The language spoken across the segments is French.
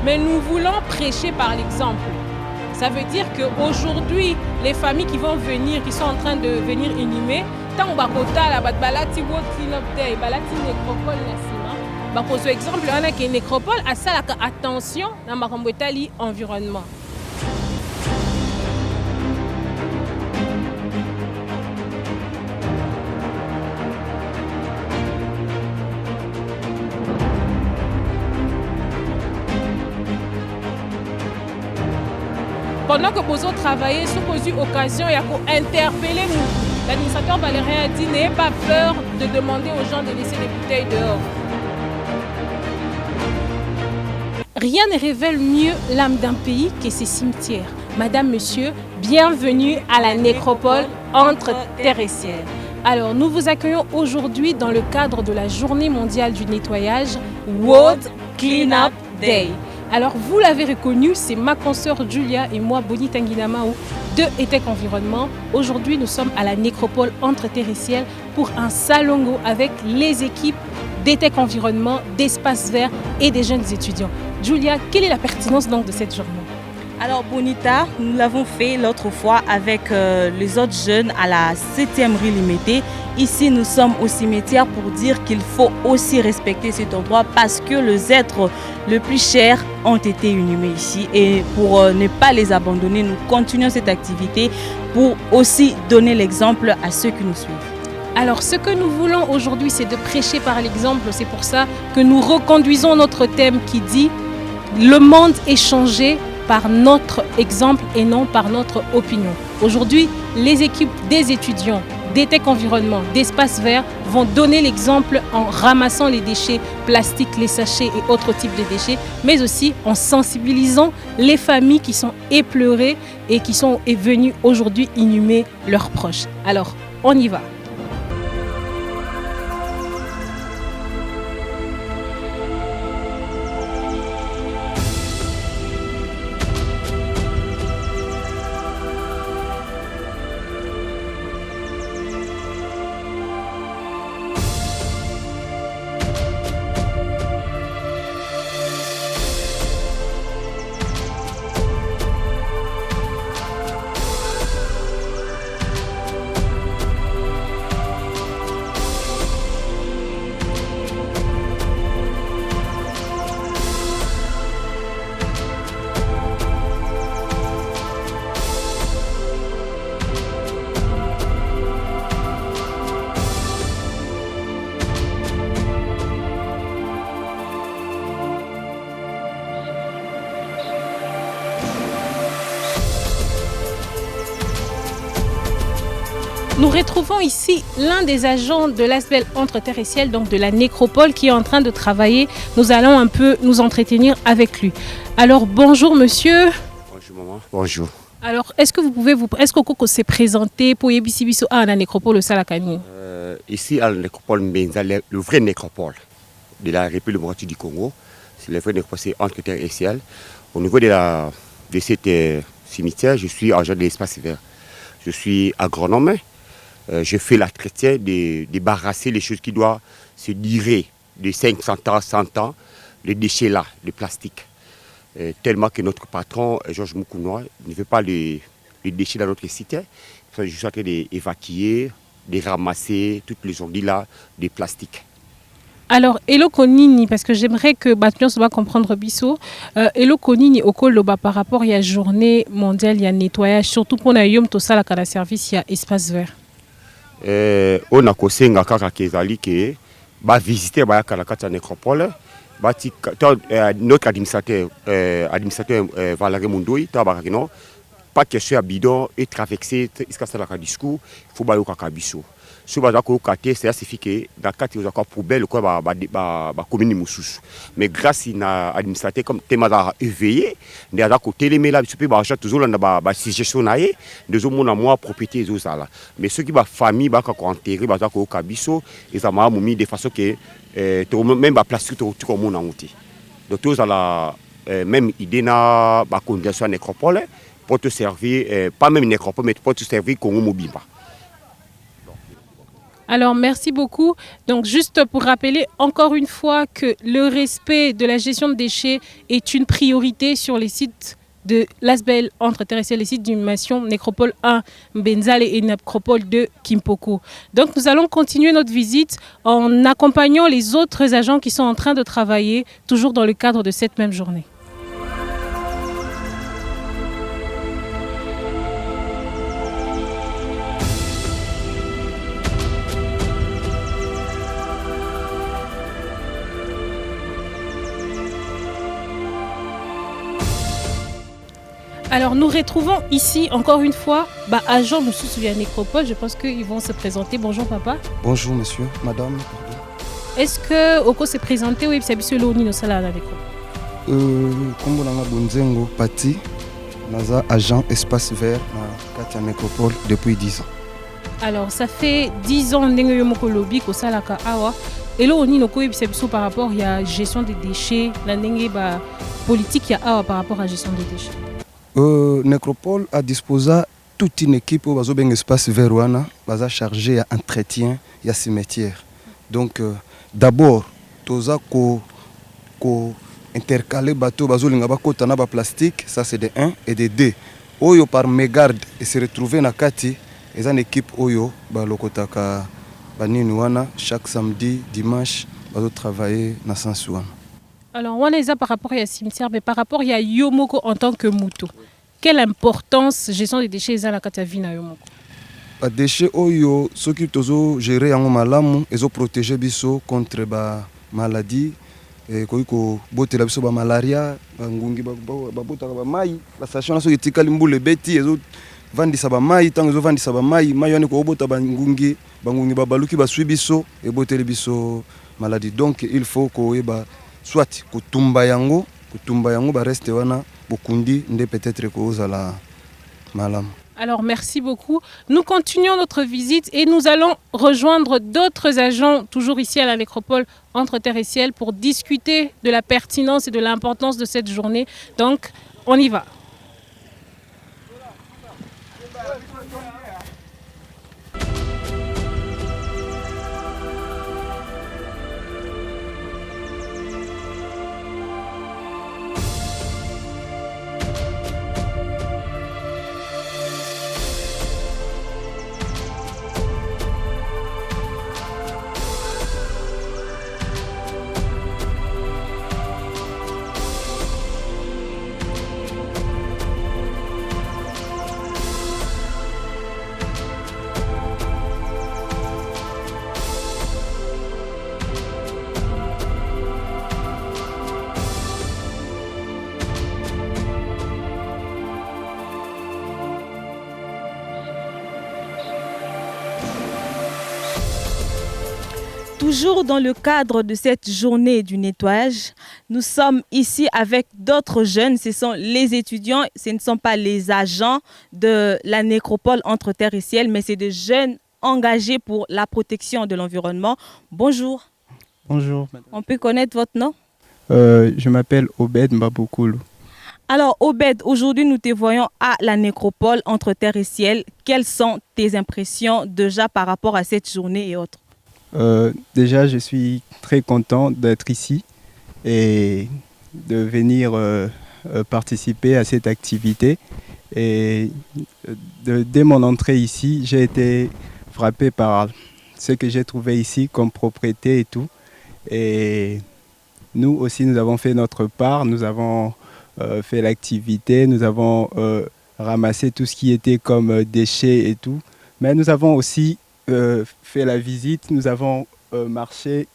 Mais nous voulons prêcher par l'exemple. Ça veut dire qu'aujourd'hui, les familles qui vont venir, qui sont en train de venir inhumer, tant on va la balati World Cleanup Day, balati nécropole nasima, pour ce exemple, on a une nécropole à ça attention dans ma environnement. Pendant que vous travaillez, si vous avez l'occasion d'interpeller nous, l'administrateur Valérien a dit n'ayez pas peur de demander aux gens de laisser les bouteilles dehors. Rien ne révèle mieux l'âme d'un pays que ses cimetières. Madame, monsieur, bienvenue à la nécropole entre terre et ciel. Alors, nous vous accueillons aujourd'hui dans le cadre de la Journée mondiale du nettoyage World Cleanup Day. Alors, vous l'avez reconnu, c'est ma consoeur Julia et moi, Boni Tanguinamao, de ETEC Environnement. Aujourd'hui, nous sommes à la nécropole entre terre et ciel pour un salongo avec les équipes d'ETEC Environnement, d'Espace Vert et des jeunes étudiants. Julia, quelle est la pertinence donc de cette journée? Alors Bonita, nous l'avons fait l'autre fois avec les autres jeunes à la 7e rue Limété. Ici, nous sommes au cimetière pour dire qu'il faut aussi respecter cet endroit parce que les êtres les plus chers ont été inhumés ici. Et pour ne pas les abandonner, nous continuons cette activité pour aussi donner l'exemple à ceux qui nous suivent. Alors, ce que nous voulons aujourd'hui, c'est de prêcher par l'exemple. C'est pour ça que nous reconduisons notre thème qui dit « Le monde est changé par notre exemple et non par notre opinion ». Aujourd'hui, les équipes des étudiants d'ETEC Environnement, d'Espace Vert vont donner l'exemple en ramassant les déchets plastiques, les sachets et autres types de déchets, mais aussi en sensibilisant les familles qui sont éplorées et qui sont venues aujourd'hui inhumer leurs proches. Alors, on y va. Nous retrouvons ici l'un des agents de l'ASBEL entre terre et ciel, donc de la nécropole, qui est en train de travailler. Nous allons un peu nous entretenir avec lui. Alors bonjour monsieur. Bonjour maman. Bonjour. Alors est-ce que vous pouvez est-ce que vous s'est présenté pour Yebisibiso à la nécropole au Salakani? Ici à la nécropole Mbenza, le vrai nécropole de la République démocratique du Congo, c'est le vrai nécropole, c'est entre terre et ciel. Au niveau de cette cimetière, je suis agent de l'Espace Vert. Je suis agronome. Je fais l'entretien de débarrasser les choses qui doivent se durer de 500 ans, 100 ans, les déchets là, le plastique. Tellement que notre patron, Georges Moukounois, ne veut pas les déchets dans notre site. Je suis en train d'évacuer, de ramasser toutes les ordures là, des plastiques. Alors, Elo Konini, parce que j'aimerais que Batmion soit comprendre Bissot, Elo Konini au Koloba par rapport à la journée mondiale, il y a nettoyage, surtout pour la Yom Tosala la service, il y a espace vert. On a kosenga kaka kezali ke ba visiter ba kala kata nécropole ba ti notre administrateur Valérie Mundoui tabarakino pas question à bidon et traverser iska sala ka discours faut ba yo kaka biso so ba ko kate c'est certifié dans kati za ko poubelle ko ba commune mususu mais grâce na administrateur comme tema éveillé ndia za ko telemela biso pe ba ja toujours na ba suggestion naé de zo mona moi propriété zo sala mais ceux qui ba famille ba ko enterrer ba za ko kabiso et ça m'a mis de façon que même ba plastique to comme on a monté donc tous à la même idée na ba condition nécropole pour te servir pas même nécropole mais pour te servir Congo Mobimba. Alors, merci beaucoup. Donc, juste pour rappeler encore une fois que le respect de la gestion de déchets est une priorité sur les sites de l'ASBEL entre terrestriels, les sites d'inhumation Nécropole 1 Mbenzale et Nécropole 2 Kimpoko. Donc, nous allons continuer notre visite en accompagnant les autres agents qui sont en train de travailler, toujours dans le cadre de cette même journée. Alors nous retrouvons ici encore une fois agent nous souvient Nécropole. Je pense qu'ils vont se présenter. Bonjour papa. Bonjour monsieur, madame. Pardon. Est-ce que Oko s'est présenté ou c'est monsieur Loni no sala na Nécropole? Kombo nanga Bonzengo Pati, naza agent espace vert na Katia Nécropole depuis 10 ans. Alors ça fait 10 ans ndenge yo moko lobi ko sala ka awa. Et là on ko biso par rapport il y a gestion des déchets, la ndenge ba politique ya awa par rapport à gestion des déchets. Nécropole a disposé toute une équipe au espace vert wana baza chargé à entretien ya cimetière. Donc d'abord toza ko intercaler bateau bazolinga bakota na ba plastique, ça c'est de 1 et de 2. Oyo par mégarde et se retrouver na kati et une équipe oyo ba lokotaka banini wana chaque samedi dimanche bazo travailler na sens wana. Alors on les a par rapport à cimetière mais par rapport à Yomoko en tant que Mouto. Quelle importance gestion des déchets à la Katavina Yomoko? Les déchets oyo soki tozo gérer yango malamu ezo protéger biso contre ba maladie ko botela biso ba malaria ngungi ba botaka ba mai la station na so etikali mbule beti ezo vandisa ba mai tango ezo vandisa ba mai yani ko bota ba ngungi ba baluki ba suibiso e botela biso maladie. Donc il faut ko eba soit kutumba yango ba reste wana bokundi nde peut-être ko zala malam. Alors merci beaucoup. Nous continuons notre visite et nous allons rejoindre d'autres agents toujours ici à la Nécropole entre terre et ciel pour discuter de la pertinence et de l'importance de cette journée. Donc on y va. Toujours dans le cadre de cette journée du nettoyage, nous sommes ici avec d'autres jeunes. Ce sont les étudiants, ce ne sont pas les agents de la Nécropole entre terre et ciel, mais c'est des jeunes engagés pour la protection de l'environnement. Bonjour. Bonjour, madame. On peut connaître votre nom? Je m'appelle Obed Mbabokoulou. Alors Obed, aujourd'hui nous te voyons à la Nécropole entre terre et ciel. Quelles sont tes impressions déjà par rapport à cette journée et autres? Déjà, je suis très content d'être ici et de venir participer à cette activité. Et dès mon entrée ici, j'ai été frappé par ce que j'ai trouvé ici comme propriété et tout. Et nous aussi, nous avons fait notre part. Nous avons fait l'activité, nous avons ramassé tout ce qui était comme déchets et tout. Mais nous avons aussi fait la visite, nous avons marché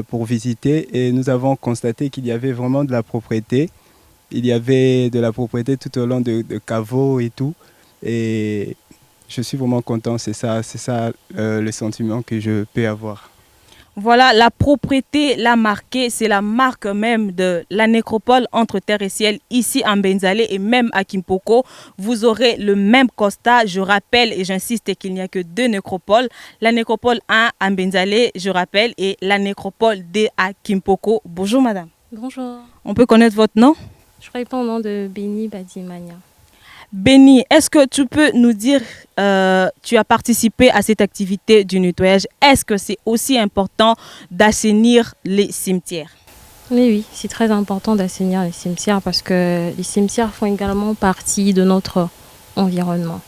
pour visiter et nous avons constaté qu'il y avait vraiment de la propriété. Il y avait de la propriété tout au long de caveaux et tout. Et je suis vraiment content, c'est ça le sentiment que je peux avoir. Voilà, la propriété l'a marqué, c'est la marque même de la Nécropole entre terre et ciel, ici en Mbenzale et même à Kimpoko. Vous aurez le même constat, je rappelle et j'insiste qu'il n'y a que 2 nécropoles. La Nécropole 1 à Mbenzale, je rappelle, et la Nécropole 2 à Kimpoko. Bonjour madame. Bonjour. On peut connaître votre nom? Je réponds au nom de Béni Badimania. Béni, est-ce que tu peux nous dire, tu as participé à cette activité du nettoyage, est-ce que c'est aussi important d'assainir les cimetières? Oui, c'est très important d'assainir les cimetières parce que les cimetières font également partie de notre environnement.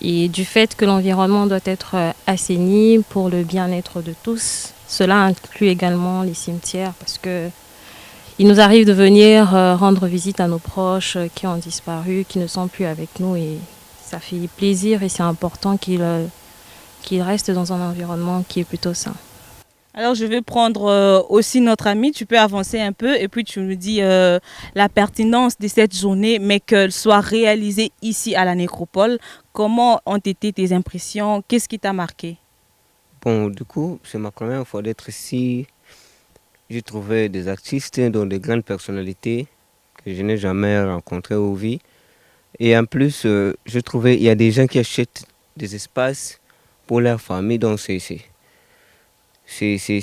Et du fait que l'environnement doit être assaini pour le bien-être de tous, cela inclut également les cimetières parce que il nous arrive de venir rendre visite à nos proches qui ont disparu, qui ne sont plus avec nous et ça fait plaisir et c'est important qu'ils restent dans un environnement qui est plutôt sain. Alors je vais prendre aussi notre ami, tu peux avancer un peu et puis tu nous dis la pertinence de cette journée, mais qu'elle soit réalisée ici à la nécropole. Comment ont été tes impressions? Qu'est-ce qui t'a marqué? Bon, du coup, c'est ma première fois d'être ici. J'ai trouvé des artistes, dont des grandes personnalités que je n'ai jamais rencontrées au vie. Et en plus, je trouvais qu'il y a des gens qui achètent des espaces pour leur famille. Donc, c'est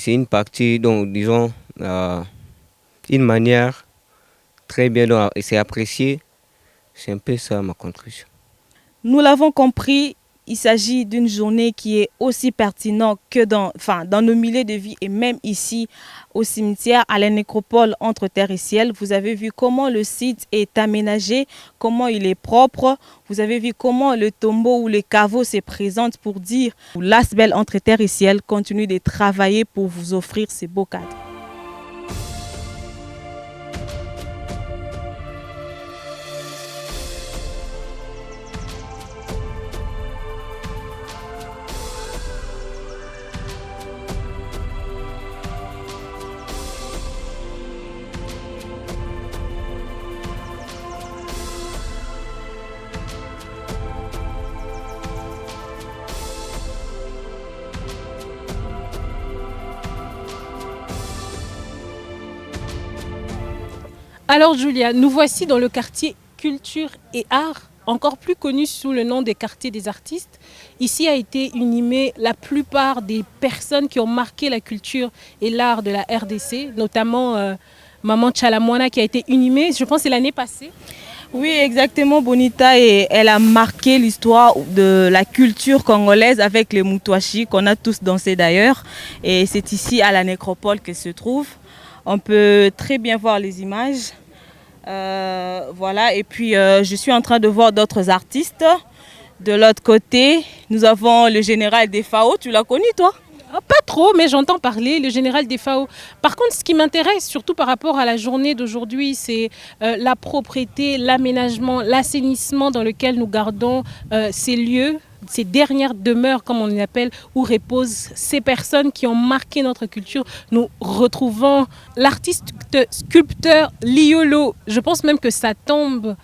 une partie, donc, disons, une manière très bien, donc, et c'est apprécié. C'est un peu ça ma contribution. Nous l'avons compris, il s'agit d'une journée qui est aussi pertinente que dans nos milieux de vie et même ici au cimetière, à la nécropole entre terre et ciel. Vous avez vu comment le site est aménagé, comment il est propre. Vous avez vu comment le tombeau ou le caveau se présente pour dire l'Asbel entre terre et ciel continue de travailler pour vous offrir ces beaux cadres. Alors Julia, nous voici dans le quartier Culture et Art, encore plus connu sous le nom des quartiers des artistes. Ici a été inhumé la plupart des personnes qui ont marqué la culture et l'art de la RDC, notamment Maman Tchalamouana qui a été inhumée, je pense, c'est l'année passée. Oui, exactement, Bonita, et elle a marqué l'histoire de la culture congolaise avec les moutouachis qu'on a tous dansé d'ailleurs. Et c'est ici à la nécropole que se trouve. On peut très bien voir les images. Voilà, et puis je suis en train de voir d'autres artistes. De l'autre côté, nous avons le général Defao. Tu l'as connu, toi? Pas trop, mais j'entends parler, le général Defao. Par contre, ce qui m'intéresse, surtout par rapport à la journée d'aujourd'hui, c'est la propreté, l'aménagement, l'assainissement dans lequel nous gardons ces lieux, ces dernières demeures, comme on les appelle, où reposent ces personnes qui ont marqué notre culture. Nous retrouvons l'artiste sculpteur Liolo. Je pense même que sa tombe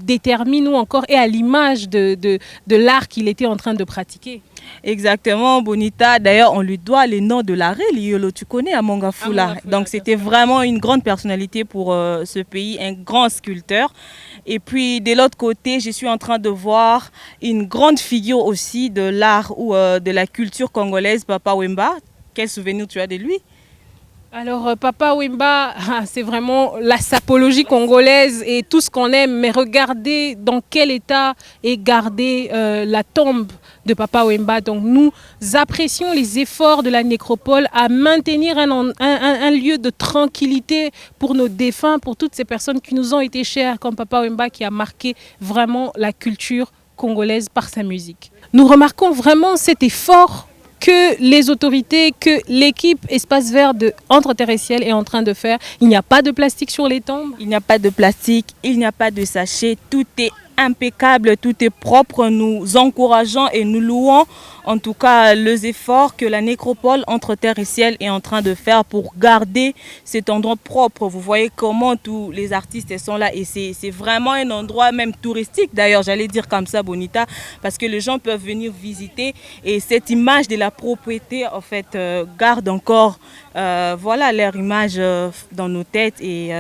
détermine ou encore est à l'image de l'art qu'il était en train de pratiquer. Exactement, Bonita. D'ailleurs, on lui doit les noms de l'arrêt, Liolo. Tu connais Amanga Fula. Donc, c'était vraiment une grande personnalité pour ce pays, un grand sculpteur. Et puis, de l'autre côté, je suis en train de voir une grande figure aussi de l'art ou de la culture congolaise, Papa Wemba. Quel souvenir tu as de lui? Alors, Papa Wemba, c'est vraiment la sapologie congolaise et tout ce qu'on aime. Mais regardez dans quel état est gardée la tombe de Papa Wemba. Donc, nous apprécions les efforts de la nécropole à maintenir un lieu de tranquillité pour nos défunts, pour toutes ces personnes qui nous ont été chères, comme Papa Wemba qui a marqué vraiment la culture congolaise par sa musique. Nous remarquons vraiment cet effort que les autorités, que l'équipe Espace Vert de Entre Terre et Ciel est en train de faire. Il n'y a pas de plastique sur les tombes. Il n'y a pas de plastique, il n'y a pas de sachet, tout est impeccable, tout est propre. Nous encourageons et nous louons en tout cas les efforts que la nécropole Entre Terre et Ciel est en train de faire pour garder cet endroit propre. Vous voyez comment tous les artistes sont là et c'est vraiment un endroit même touristique d'ailleurs, j'allais dire comme ça, Bonita, parce que les gens peuvent venir visiter et cette image de la propriété en fait garde encore voilà leur image dans nos têtes et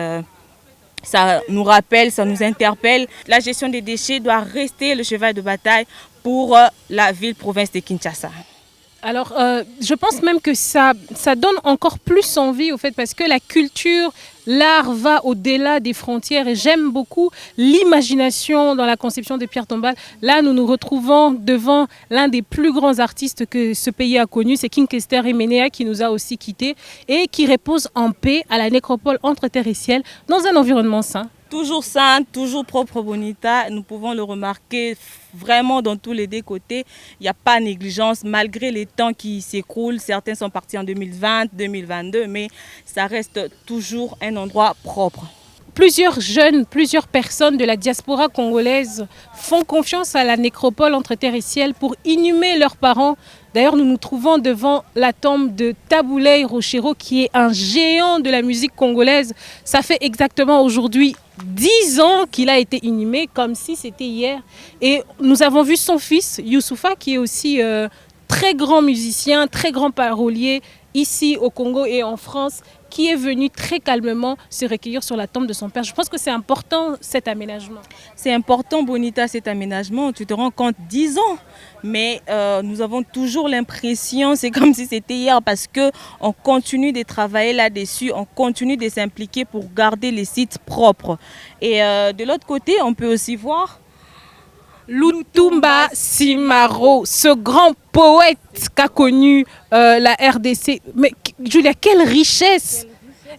ça nous rappelle, ça nous interpelle. La gestion des déchets doit rester le cheval de bataille pour la ville-province de Kinshasa. Alors, je pense même que ça donne encore plus envie, au fait, parce que la culture, l'art va au-delà des frontières et j'aime beaucoup l'imagination dans la conception de Pierre Tombal. Là, nous nous retrouvons devant l'un des plus grands artistes que ce pays a connu, c'est King Kester Emenea qui nous a aussi quittés et qui repose en paix à la nécropole entre terre et ciel dans un environnement sain. Toujours sain, toujours propre, Bonita. Nous pouvons le remarquer vraiment dans tous les deux côtés. Il n'y a pas de négligence malgré les temps qui s'écoulent. Certains sont partis en 2020, 2022, mais ça reste toujours un endroit propre. Plusieurs jeunes, plusieurs personnes de la diaspora congolaise font confiance à la nécropole entre terre et ciel pour inhumer leurs parents. D'ailleurs, nous nous trouvons devant la tombe de Tabouley Rochero, qui est un géant de la musique congolaise. Ça fait exactement aujourd'hui 10 ans qu'il a été inhumé, comme si c'était hier. Et nous avons vu son fils, Youssoufa, qui est aussi très grand musicien, très grand parolier, ici au Congo et en France, qui est venu très calmement se recueillir sur la tombe de son père. Je pense que c'est important cet aménagement. C'est important, Bonita, cet aménagement. Tu te rends compte, 10 ans. Mais nous avons toujours l'impression, c'est comme si c'était hier, parce qu'on continue de travailler là-dessus, on continue de s'impliquer pour garder les sites propres. Et de l'autre côté, on peut aussi voir Lutumba Simaro, ce grand poète qu'a connu la RDC. Mais Julia, quelle richesse!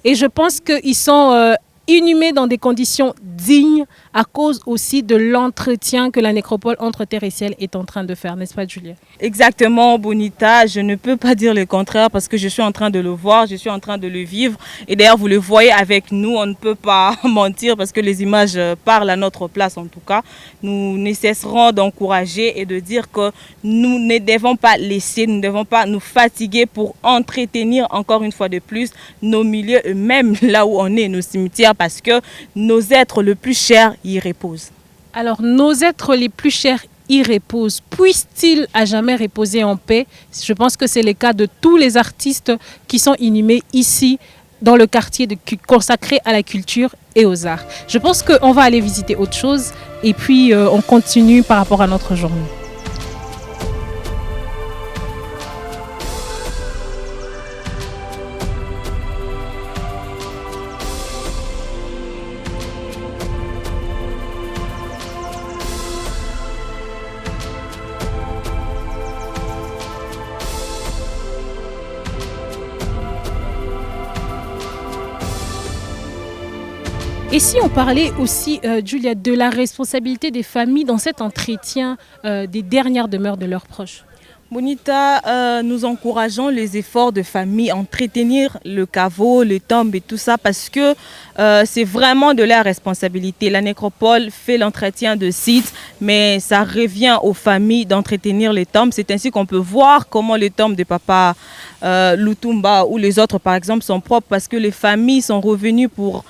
Et je pense qu'ils sont inhumés dans des conditions dignes à cause aussi de l'entretien que la nécropole entre terre et ciel est en train de faire, n'est-ce pas Julia? Exactement, Bonita, je ne peux pas dire le contraire parce que je suis en train de le voir, je suis en train de le vivre. Et d'ailleurs, vous le voyez avec nous, on ne peut pas mentir parce que les images parlent à notre place en tout cas. Nous ne cesserons d'encourager et de dire que nous ne devons pas laisser, nous ne devons pas nous fatiguer pour entretenir encore une fois de plus nos milieux, et même là où on est, nos cimetières, parce que nos êtres le plus chers y reposent. Alors, nos êtres les plus chers y reposent. Puissent-ils à jamais reposer en paix? Je pense que c'est le cas de tous les artistes qui sont inhumés ici, dans le quartier consacré à la culture et aux arts. Je pense qu'on va aller visiter autre chose et puis on continue par rapport à notre journée. Et si on parlait aussi, Julia, de la responsabilité des familles dans cet entretien des dernières demeures de leurs proches? Bonita, nous encourageons les efforts de famille à entretenir le caveau, les tombes et tout ça parce que c'est vraiment de leur responsabilité. La nécropole fait l'entretien de sites, mais ça revient aux familles d'entretenir les tombes. C'est ainsi qu'on peut voir comment les tombes de papa Lutumba ou les autres par exemple sont propres parce que les familles sont revenues pour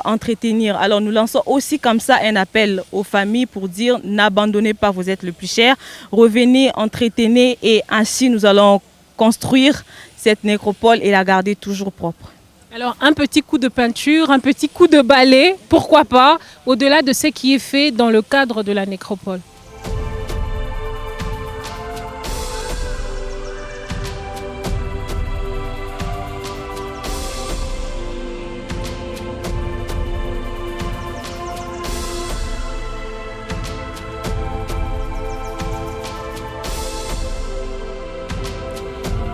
entretenir. Alors nous lançons aussi comme ça un appel aux familles pour dire n'abandonnez pas, vous êtes le plus cher, revenez, entretenez et ainsi nous allons construire cette nécropole et la garder toujours propre. Alors un petit coup de peinture, un petit coup de balai, pourquoi pas, au-delà de ce qui est fait dans le cadre de la nécropole.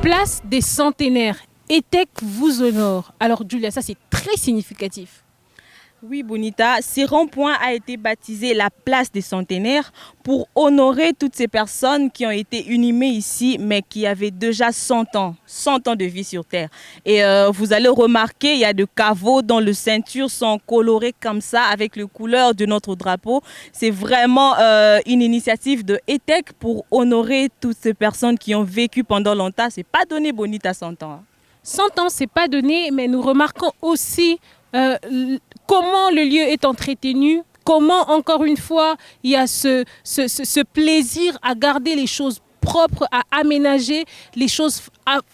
Place des centenaires, ETEC vous honore. Alors Julia, ça c'est très significatif. Oui Bonita, ce rond-point a été baptisé la place des centenaires pour honorer toutes ces personnes qui ont été inhumées ici mais qui avaient déjà 100 ans de vie sur Terre. Et vous allez remarquer, il y a des caveaux dont les ceintures sont colorées comme ça avec les couleurs de notre drapeau. C'est vraiment une initiative de ETEC pour honorer toutes ces personnes qui ont vécu pendant longtemps. C'est pas donné Bonita 100 ans. 100 ans, c'est pas donné, mais nous remarquons aussi comment le lieu est entretenu, comment, encore une fois, il y a ce plaisir à garder les choses propres, à aménager les choses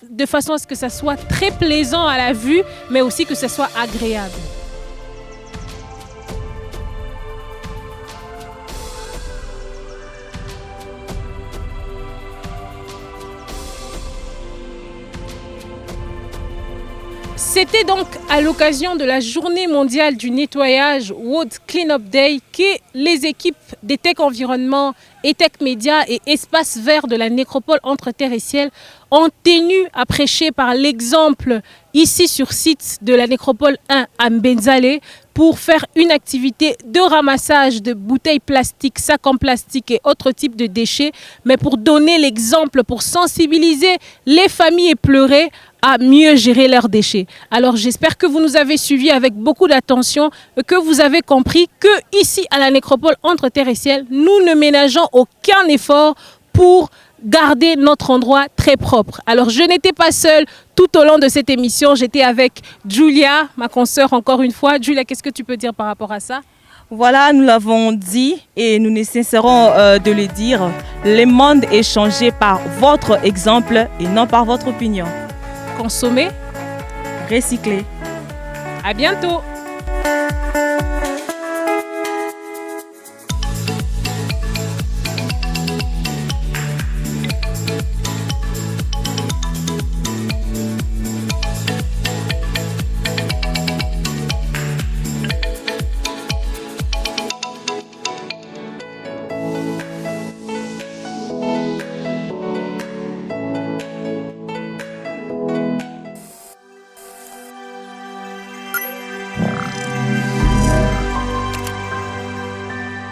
de façon à ce que ça soit très plaisant à la vue, mais aussi que ça soit agréable. C'était donc à l'occasion de la journée mondiale du nettoyage World Cleanup Day que les équipes d'ETEC Environnement, ETEC Média et Espace Vert de la nécropole entre terre et ciel ont tenu à prêcher par l'exemple ici sur site de la nécropole 1 à Mbenzale pour faire une activité de ramassage de bouteilles plastiques, sacs en plastique et autres types de déchets, mais pour donner l'exemple, pour sensibiliser les familles éplorées à mieux gérer leurs déchets. Alors j'espère que vous nous avez suivis avec beaucoup d'attention, que vous avez compris que ici à la nécropole entre terre et ciel, nous ne ménageons aucun effort pour garder notre endroit très propre. Alors je n'étais pas seule tout au long de cette émission, j'étais avec Julia, ma consoeur encore une fois. Julia, qu'est-ce que tu peux dire par rapport à ça? Voilà, nous l'avons dit et nous ne cesserons de le dire. Le monde est changé par votre exemple et non par votre opinion. Consommer, recycler. à bientôt.